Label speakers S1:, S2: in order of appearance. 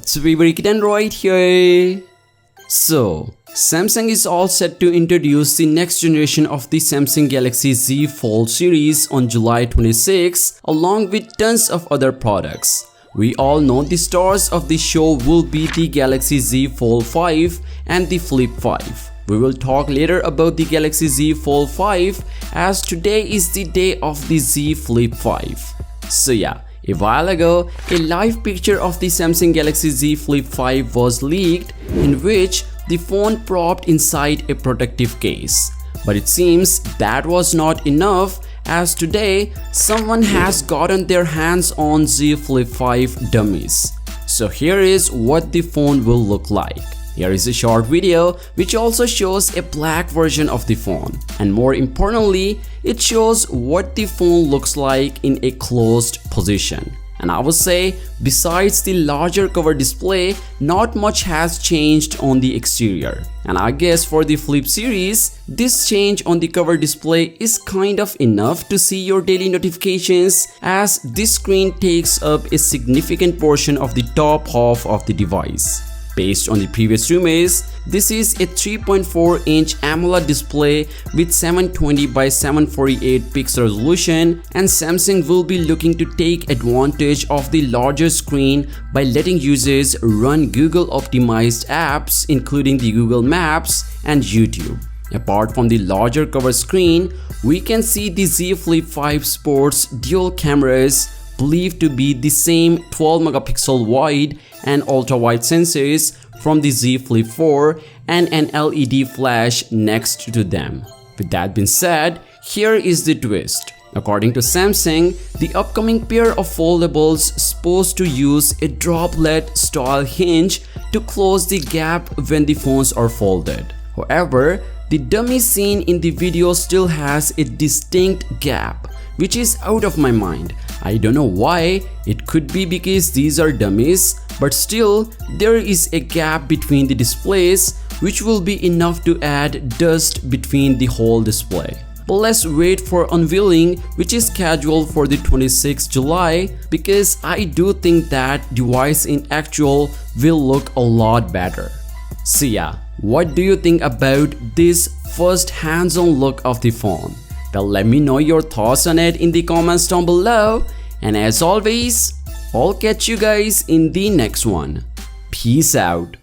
S1: What's favorite Android here? So, Samsung is all set to introduce the next generation of the Samsung Galaxy Z Fold series on July 26 along with tons of other products. We all know the stars of the show will be the Galaxy Z Fold 5 and the Flip 5. We will talk later about the Galaxy Z Fold 5 as today is the day of the Z Flip 5. So yeah, a while ago, a live picture of the Samsung Galaxy Z Flip 5 was leaked in which the phone propped inside a protective case. But it seems that was not enough as today someone has gotten their hands on Z Flip 5 dummies. So here is what the phone will look like. Here is a short video which also shows a black version of the phone. And more importantly, it shows what the phone looks like in a closed position. And I would say, besides the larger cover display, not much has changed on the exterior. And I guess for the Flip series, this change on the cover display is kind of enough to see your daily notifications as this screen takes up a significant portion of the top half of the device. Based on the previous rumors, this is a 3.4-inch AMOLED display with 720 by 748 pixel resolution, and Samsung will be looking to take advantage of the larger screen by letting users run Google optimized apps including the Google Maps and YouTube. Apart from the larger cover screen, we can see the Z Flip 5 sports dual cameras believed to be the same 12 megapixel wide and ultra wide sensors from the Z Flip 4 and an LED flash next to them. With that being said, here is the twist. According to Samsung, the upcoming pair of foldables supposed to use a droplet style hinge to close the gap when the phones are folded. However, the dummy seen in the video still has a distinct gap, which is out of my mind. I don't know why. It could be because these are dummies, but still there is a gap between the displays which will be enough to add dust between the whole display. But let's wait for unveiling, which is scheduled for the 26th July, because I do think that device in actual will look a lot better. So yeah, what do you think about this first hands-on look of the phone? Well, let me know your thoughts on it in the comments down below. And as always, I'll catch you guys in the next one. Peace out.